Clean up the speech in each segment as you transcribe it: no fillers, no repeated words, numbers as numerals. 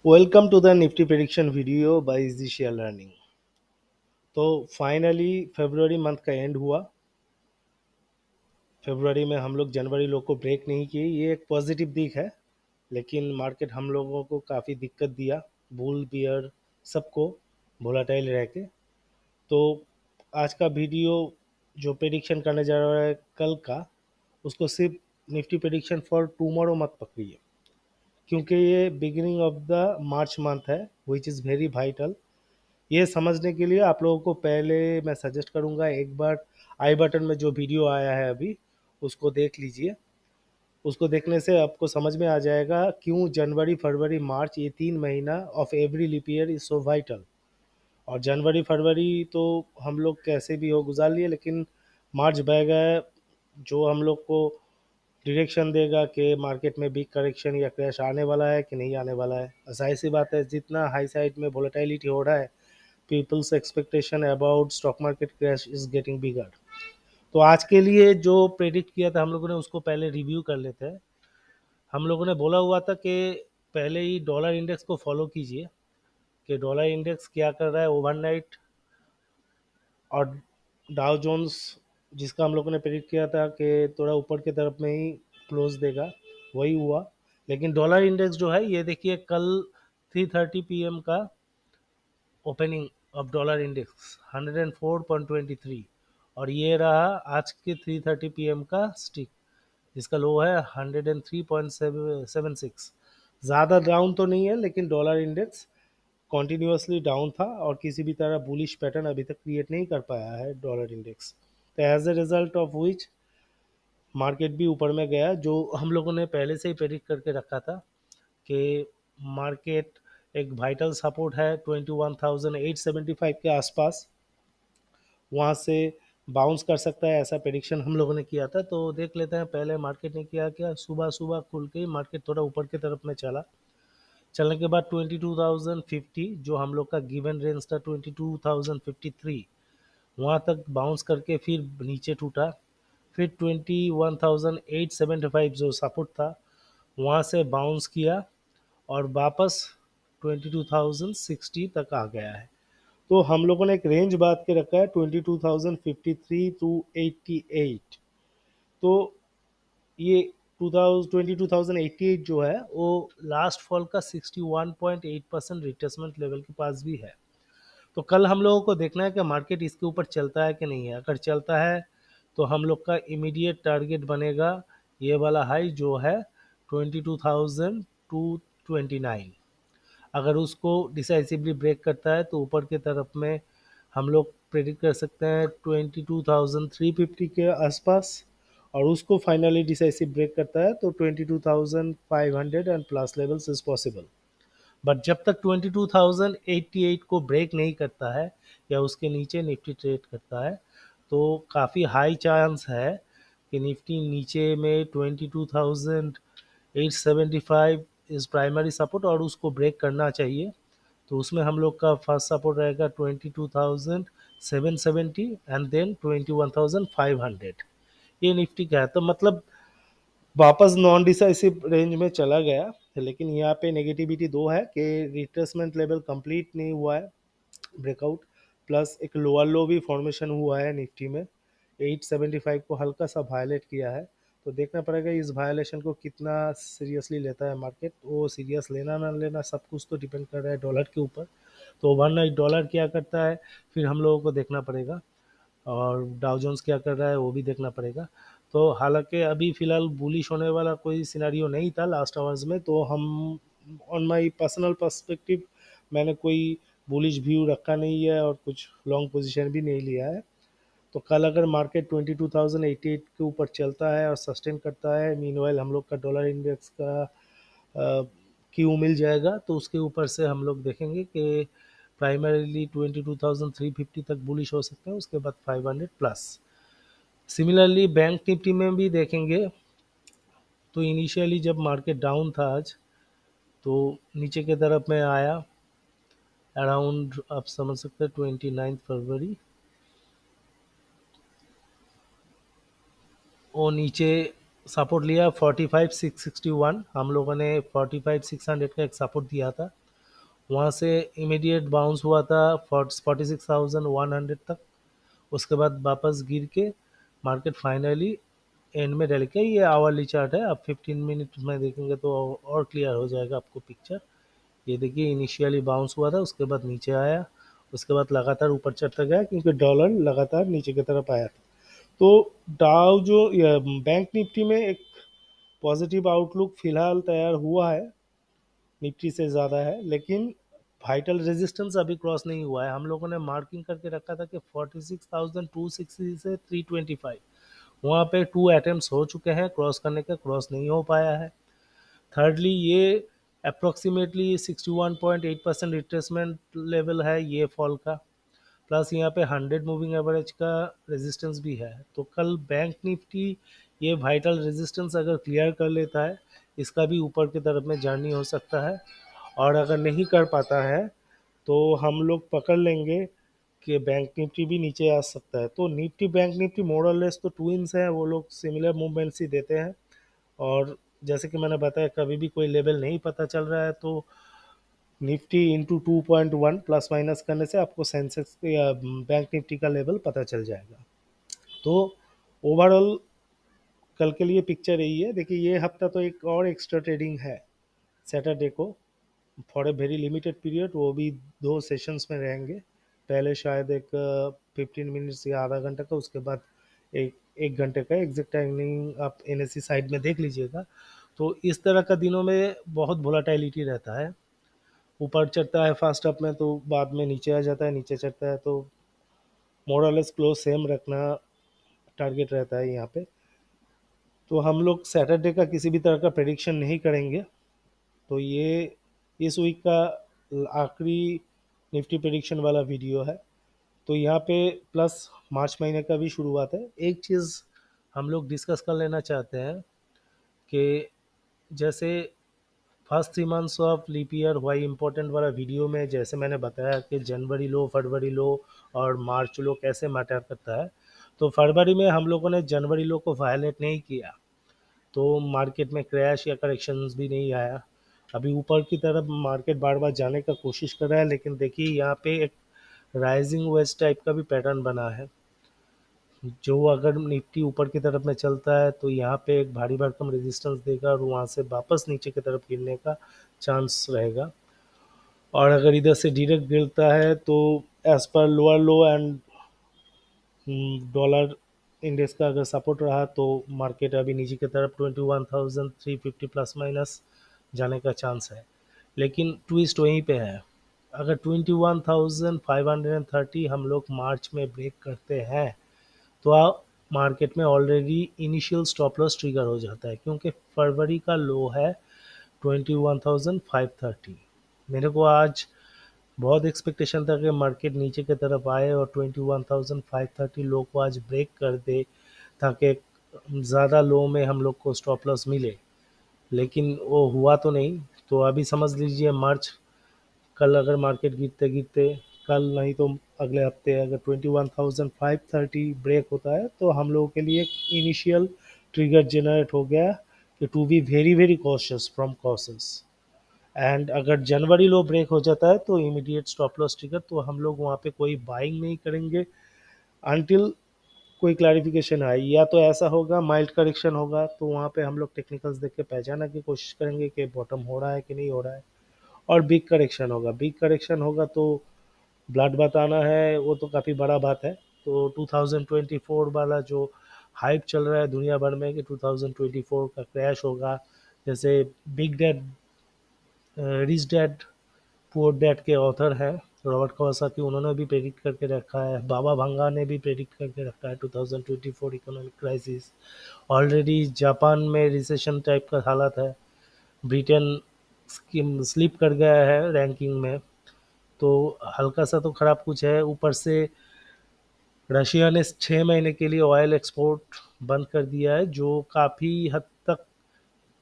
Welcome to the Nifty prediction video by Easy Share Learning। तो finally फरवरी month का and हुआ। फरवरी में हम लोग जनवरी लोग को ब्रेक नहीं किए, ये एक पॉजिटिव दिख है। लेकिन मार्केट हम लोगों को काफ़ी दिक्कत दिया, बुल बियर सबको वोलाटाइल रह के। तो आज का वीडियो जो प्रेडिक्शन करने जा रहा है कल का, उसको सिर्फ निफ्टी प्रेडिक्शन फॉर टुमारो मत पकड़िए, क्योंकि ये beginning of the March month है विच इज़ वेरी वाइटल। ये समझने के लिए आप लोगों को पहले मैं सजेस्ट करूंगा एक बार आई बटन में जो वीडियो आया है अभी उसको देख लीजिए। उसको देखने से आपको समझ में आ जाएगा क्यों जनवरी फरवरी मार्च ये 3 महीना of every leap year is so vital. और जनवरी फरवरी तो हम लोग कैसे भी हो गुजार लिए, लेकिन मार्च बह गए जो हम लोग को डायरेक्शन देगा कि मार्केट में बिग करेक्शन या क्रैश आने वाला है कि नहीं आने वाला है। जाहिर सी बात है, जितना हाई साइड में वोलेटिलिटी हो रहा है, peoples expectation about stock market crash is getting bigger. तो आज के लिए जो प्रेडिक्ट किया था हम लोगों ने उसको पहले रिव्यू कर लेते हैं। हम लोगों ने बोला हुआ था कि पहले ही डॉलर इंडेक्स को फॉलो कीजिए कि डॉलर इंडेक्स क्या कर रहा है ओवरनाइट, और डाउ जोन्स जिसका हम लोगों ने प्रेडिक्ट किया था कि थोड़ा ऊपर की तरफ में ही क्लोज देगा, वही हुआ। लेकिन डॉलर इंडेक्स जो है ये देखिए कल 3:30 पीएम का ओपनिंग ऑफ डॉलर इंडेक्स 104.23, और ये रहा आज के 3:30 पीएम का स्टिक जिसका लो है 103.76। ज़्यादा डाउन तो नहीं है, लेकिन डॉलर इंडेक्स कॉन्टिन्यूसली डाउन था और किसी भी तरह बुलिश पैटर्न अभी तक क्रिएट नहीं कर पाया है डॉलर इंडेक्स। तो as a result of which market भी ऊपर में गया, जो हम लोगों ने पहले से ही प्रेडिक्ट करके रखा था कि मार्केट एक वाइटल सपोर्ट है 21,875 के आसपास, वहाँ से बाउंस कर सकता है, ऐसा प्रेडिक्शन हम लोगों ने किया था। तो देख लेते हैं पहले मार्केट ने किया क्या। सुबह सुबह खुल के ही मार्केट थोड़ा ऊपर की तरफ में चला, चलने के बाद 22,050 जो हम लोग का गिवन रेंज था 22,053, वहाँ तक बाउंस करके फिर नीचे टूटा। फिर 21,875 जो सपोर्ट था वहाँ से बाउंस किया और वापस 22,060 तक आ गया है। तो हम लोगों ने एक रेंज बात के रखा है 22,053 to 88। तो ये 22,088 जो है वो लास्ट फॉल का 61.8% रिट्रेसमेंट लेवल के पास भी है। तो कल हम लोगों को देखना है कि मार्केट इसके ऊपर चलता है कि नहीं है। अगर चलता है तो हम लोग का इमीडिएट टारगेट बनेगा ये वाला हाई जो है 22,229। अगर उसको डिसाइसिवली ब्रेक करता है तो ऊपर की तरफ में हम लोग प्रेडिक्ट कर सकते हैं 22,350 के आसपास, और उसको फाइनली डिसाइसिव ब्रेक करता है तो 22,500 and plus levels is possible. But जब तक 22,088 को ब्रेक नहीं करता है या उसके नीचे निफ्टी ट्रेड करता है तो काफ़ी हाई चांस है कि निफ्टी नीचे में 22,875 इज प्राइमरी सपोर्ट और उसको ब्रेक करना चाहिए। तो उसमें हम लोग का फर्स्ट सपोर्ट रहेगा 22,770 एंड देन 21,500। ये निफ्टी का है। तो मतलब वापस नॉन डिसाइसिव रेंज में चला गया। लेकिन यहाँ पे नेगेटिविटी दो है कि रिट्रेसमेंट लेवल कंप्लीट नहीं हुआ है, ब्रेकआउट, प्लस एक लोअर लो भी फॉर्मेशन हुआ है निफ्टी में, 875 को हल्का सा वायलेट किया है। तो देखना पड़ेगा इस वायलेशन को कितना सीरियसली लेता है मार्केट। वो सीरियस लेना ना लेना सब कुछ तो डिपेंड कर रहा है डॉलर के ऊपर। तो ओवरनाइट डॉलर क्या करता है फिर हम लोगों को देखना पड़ेगा, और डाउ जोन्स क्या कर रहा है वो भी देखना पड़ेगा। तो हालांकि अभी फ़िलहाल बुलिश होने वाला कोई सिनेरियो नहीं था लास्ट आवर्स में, तो हम ऑन माय पर्सनल पर्सपेक्टिव मैंने कोई बुलिश व्यू रखा नहीं है और कुछ लॉन्ग पोजीशन भी नहीं लिया है। तो कल अगर मार्केट 22,088 के ऊपर चलता है और सस्टेन करता है, मीनवाइल हम लोग का डॉलर इंडेक्स का क्यू मिल जाएगा, तो उसके ऊपर से हम लोग देखेंगे कि प्राइमरीली 22,350 तक बुलिश हो सकते हैं, उसके बाद 500 प्लस। सिमिलरली बैंक निफ्टी में भी देखेंगे तो इनिशियली जब मार्केट डाउन था आज तो नीचे की तरफ में आया अराउंड, आप समझ सकते हैं 29 फरवरी, वो नीचे सपोर्ट लिया 45,661। हम लोगों ने 45,600 का एक सपोर्ट दिया था, वहाँ से इमीडिएट बाउंस हुआ था 46,100 तक। उसके बाद वापस गिर के मार्केट फाइनली एंड में रैली किया। ये आवरली चार्ट है, आप 15 मिनट में देखेंगे तो और क्लियर हो जाएगा आपको पिक्चर। ये देखिए इनिशियली बाउंस हुआ था, उसके बाद नीचे आया, उसके बाद लगातार ऊपर चढ़ता गया क्योंकि डॉलर लगातार नीचे की तरफ आया था। तो डाउ जो बैंक निफ्टी में एक पॉजिटिव आउटलुक फिलहाल तैयार हुआ है, निफ्टी से ज़्यादा है, लेकिन वाइटल रेजिस्टेंस अभी क्रॉस नहीं हुआ है। हम लोगों ने मार्किंग करके रखा था कि 46,260 से 325, वहाँ पे 2 अटेम्प्ट्स हो चुके हैं क्रॉस करने के, क्रॉस नहीं हो पाया है। थर्डली ये अप्रोक्सीमेटली 61.8% रिट्रेसमेंट लेवल है ये फॉल का, प्लस यहाँ पे 100 मूविंग एवरेज का रेजिस्टेंस भी है। तो कल बैंक निफ्टी ये वाइटल रेजिस्टेंस अगर क्लियर कर लेता है, इसका भी ऊपर की तरफ में जर्नी हो सकता है। और अगर नहीं कर पाता है तो हम लोग पकड़ लेंगे कि बैंक निफ्टी भी नीचे आ सकता है। तो निफ्टी बैंक निफ्टी मोरलेस तो ट्विंस हैं, वो लोग सिमिलर मूवमेंट्स ही देते हैं। और जैसे कि मैंने बताया, कभी भी कोई लेवल नहीं पता चल रहा है तो निफ्टी इंटू 2.1 प्लस माइनस करने से आपको सेंसेक्स या बैंक निफ्टी का लेवल पता चल जाएगा। तो ओवरऑल कल के लिए पिक्चर यही है। देखिए ये हफ्ता तो एक और एक्स्ट्रा ट्रेडिंग है सैटरडे को, for a very limited period, वो भी 2 सेशंस में रहेंगे। पहले शायद एक 15 मिनट्स या आधा घंटा का, उसके बाद एक 1 घंटे का। एग्जैक्ट टाइमिंग आप एनएससी साइड में देख लीजिएगा। तो इस तरह का दिनों में बहुत वोलाटिलिटी रहता है, ऊपर चढ़ता है फास्ट अप में तो बाद में नीचे आ जाता है, नीचे चढ़ता है तो मोरलेस क्लोज सेम रखना टारगेट रहता है यहाँ पे। तो हम लोग सैटरडे का किसी भी तरह का प्रेडिक्शन नहीं करेंगे। तो ये इस वीक का आखिरी निफ्टी प्रेडिक्शन वाला वीडियो है। तो यहाँ पे प्लस मार्च महीने का भी शुरुआत है। एक चीज़ हम लोग डिस्कस कर लेना चाहते हैं कि जैसे first 3 months of leap year why important वाला वीडियो में जैसे मैंने बताया कि जनवरी लो, फरवरी लो और मार्च लो कैसे मैटर करता है। तो फरवरी में हम लोगों ने जनवरी लो को वायलेट नहीं किया तो मार्केट में क्रैश या करेक्शंस भी नहीं आया। अभी ऊपर की तरफ मार्केट बार बार जाने का कोशिश कर रहा है, लेकिन देखिए यहाँ पे एक राइजिंग वेज टाइप का भी पैटर्न बना है। जो अगर निफ्टी ऊपर की तरफ में चलता है तो यहाँ पे एक भारी भरकम रेजिस्टेंस देगा और वहाँ से वापस नीचे की तरफ गिरने का चांस रहेगा। और अगर इधर से डायरेक्ट गिरता है तो एज पर lower low and dollar index का अगर सपोर्ट रहा तो मार्केट अभी नीचे की तरफ 21,350 प्लस माइनस जाने का चांस है। लेकिन ट्विस्ट वहीं पे है, अगर 21,530 हम लोग मार्च में ब्रेक करते हैं तो मार्केट में already initial stop loss trigger हो जाता है, क्योंकि फरवरी का लो है 21,530। मेरे को आज बहुत एक्सपेक्टेशन था कि मार्केट नीचे की तरफ आए और 21,530 लो को आज ब्रेक कर दे, ताकि ज़्यादा लो में हम लोग को स्टॉप लॉस मिले, लेकिन वो हुआ तो नहीं। तो अभी समझ लीजिए मार्च, कल अगर मार्केट गिरते गिरते, कल नहीं तो अगले हफ्ते अगर 21,530 ब्रेक होता है तो हम लोगों के लिए एक इनिशियल ट्रिगर जनरेट हो गया कि to be very very cautious from causes. And अगर जनवरी लो ब्रेक हो जाता है तो इमीडिएट स्टॉप लॉस ट्रिगर, तो हम लोग वहाँ पे कोई बाइंग नहीं करेंगे अनटिल कोई क्लैरिफिकेशन आए। या तो ऐसा होगा माइल्ड करेक्शन होगा तो वहाँ पे हम लोग टेक्निकल्स देख के पहचाना की कोशिश करेंगे कि बॉटम हो रहा है कि नहीं हो रहा है। और बिग करेक्शन होगा, बिग करेक्शन होगा तो ब्लड बताना है, वो तो काफ़ी बड़ा बात है। तो 2024 वाला जो हाइप चल रहा है दुनिया भर में कि 2024 का क्रैश होगा, जैसे big dad rich dad poor dad के ऑथर हैं रॉबर्ट कवासाकी, उन्होंने भी प्रेडिक्ट करके रखा है, बाबा भंगा ने भी प्रेडिक्ट करके रखा है 2024 इकोनॉमिक क्राइसिस। ऑलरेडी जापान में रिसेशन टाइप का हालत है, ब्रिटेन स्लिप कर गया है रैंकिंग में, तो हल्का सा तो खराब कुछ है। ऊपर से रशिया ने 6 महीने के लिए ऑयल एक्सपोर्ट बंद कर दिया है, जो काफ़ी हद तक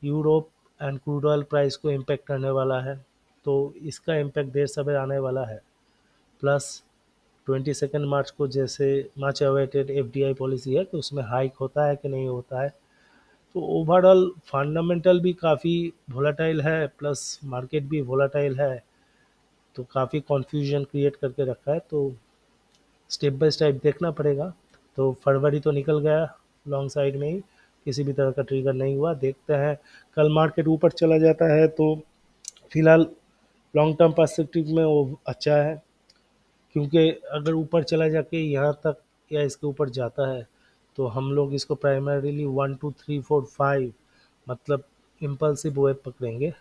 Europe and crude oil price को इम्पेक्ट करने वाला है। तो इसका इम्पेक्ट देर सवेर आने वाला है। प्लस 22 मार्च को जैसे मच अवेटेड एफडीआई पॉलिसी है कि उसमें हाइक होता है कि नहीं होता है। तो ओवरऑल फंडामेंटल भी काफ़ी वोलाटाइल है, प्लस मार्केट भी वोलाटाइल है। तो काफ़ी कन्फ्यूजन क्रिएट करके रखा है, तो स्टेप बाय स्टेप देखना पड़ेगा। तो फरवरी तो निकल गया लॉन्ग साइड में ही, किसी भी तरह का ट्रिगर नहीं हुआ। देखते हैं कल मार्केट ऊपर चला जाता है तो फिलहाल लॉन्ग टर्म पर्सपेक्टिव में वो अच्छा है, क्योंकि अगर ऊपर चला जाके यहाँ तक या इसके ऊपर जाता है तो हम लोग इसको प्राइमरीली 1 2 3 4 5 मतलब इम्पल्सिव वेव पकड़ेंगे।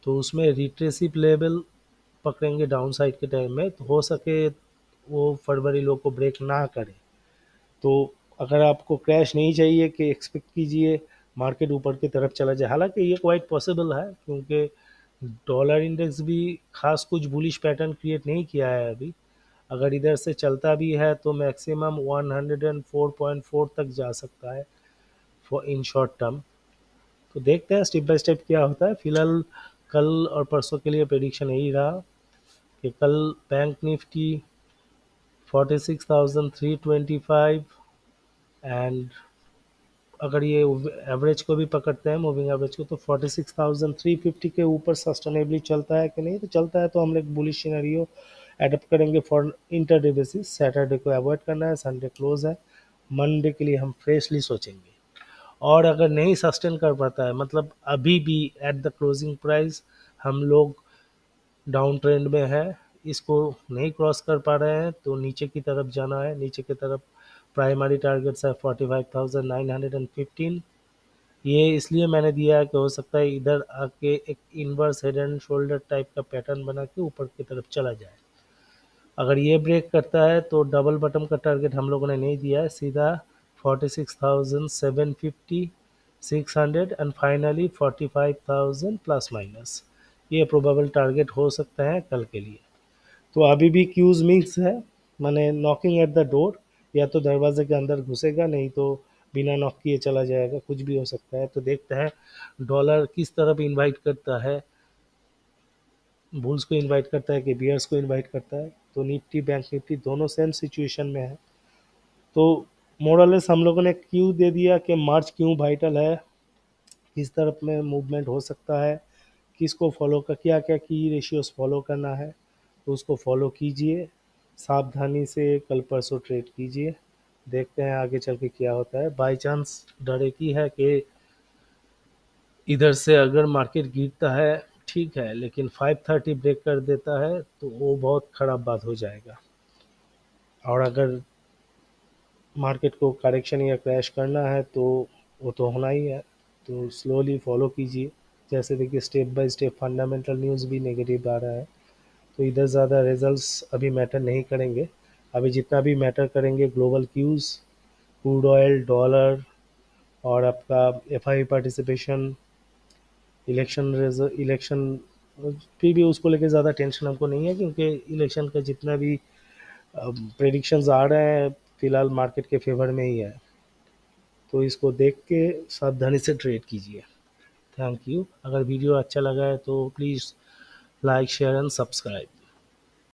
तो उसमें रिट्रेसिव लेवल पकड़ेंगे डाउन साइड के टाइम में, तो हो सके वो फरवरी लो को ब्रेक ना करे। तो अगर आपको क्रैश नहीं चाहिए कि एक्सपेक्ट कीजिए मार्केट ऊपर की तरफ चला जाए, हालांकि ये क्वाइट पॉसिबल है, क्योंकि डॉलर इंडेक्स भी खास कुछ बुलिश पैटर्न क्रिएट नहीं किया है अभी। अगर इधर से चलता भी है तो मैक्सिमम 104.4 तक जा सकता है फॉर इन शॉर्ट टर्म। तो देखते हैं स्टेप बाय स्टेप क्या होता है। फिलहाल कल और परसों के लिए प्रेडिक्शन यही रहा कि कल बैंक निफ्टी 46,325, एंड अगर ये एवरेज को भी पकड़ते हैं मूविंग एवरेज को तो 46,350 के ऊपर सस्टेनेबली चलता है कि नहीं। तो चलता है तो हम लोग बुलिश सिनेरियो एडप्ट करेंगे फॉर इंटरडे बेसिस। सैटरडे को अवॉइड करना है, संडे क्लोज है, मंडे के लिए हम फ्रेशली सोचेंगे। और अगर नहीं सस्टेन कर पाता है, मतलब अभी भी एट द क्लोजिंग प्राइस हम लोग डाउन ट्रेंड में है, इसको नहीं क्रॉस कर पा रहे हैं, तो नीचे की तरफ जाना है। नीचे की तरफ प्राइमरी टारगेट्स है 45,915। ये इसलिए मैंने दिया है कि हो सकता है इधर आके एक inverse head and shoulder type का पैटर्न बना के ऊपर की तरफ चला जाए। अगर ये ब्रेक करता है तो डबल बटन का टारगेट हम लोगों ने नहीं दिया है, सीधा 46,750, 600 एंड फाइनली 45,000 प्लस माइनस, ये प्रोबेबल टारगेट हो सकता है कल के लिए। तो अभी भी क्यूज मिक्स है, माने नॉकिंग एट द डोर, या तो दरवाजे के अंदर घुसेगा, नहीं तो बिना नॉक किए चला जाएगा, कुछ भी हो सकता है। तो देखते हैं डॉलर किस तरफ इनवाइट करता है, बुल्स को इनवाइट करता है कि बियर्स को इनवाइट करता है। तो निफ्टी बैंक निफ्टी दोनों सेम सिचुएशन में है। तो मोरलेस हम लोगों ने क्यों दे दिया कि मार्च क्यों वाइटल है, किस तरफ में मूवमेंट हो सकता है, किसको फॉलो कर, क्या क्या की रेशियोज फॉलो करना है, तो उसको फॉलो कीजिए, सावधानी से कल परसों ट्रेड कीजिए। देखते हैं आगे चल के क्या होता है। बाई चांस डर एक ही है कि इधर से अगर मार्केट गिरता है ठीक है, लेकिन 530 ब्रेक कर देता है तो वो बहुत ख़राब बात हो जाएगा। और अगर मार्केट को करेक्शन या क्रैश करना है तो वो तो होना ही है। तो स्लोली फॉलो कीजिए। जैसे देखिए step by step fundamental news भी नेगेटिव आ रहा है, तो इधर ज़्यादा रिजल्ट्स अभी मैटर नहीं करेंगे। अभी जितना भी मैटर करेंगे global queues, crude oil, dollar, और आपका एफआई पार्टिसिपेशन, इलेक्शन फिर भी उसको लेके ज़्यादा टेंशन हमको नहीं है, क्योंकि इलेक्शन का जितना भी प्रेडिक्शंस आ रहे हैं फिलहाल मार्केट के फेवर में ही है। तो इसको देख के सावधानी से ट्रेड कीजिए। Thank you. अगर वीडियो अच्छा लगा है तो please like share and subscribe.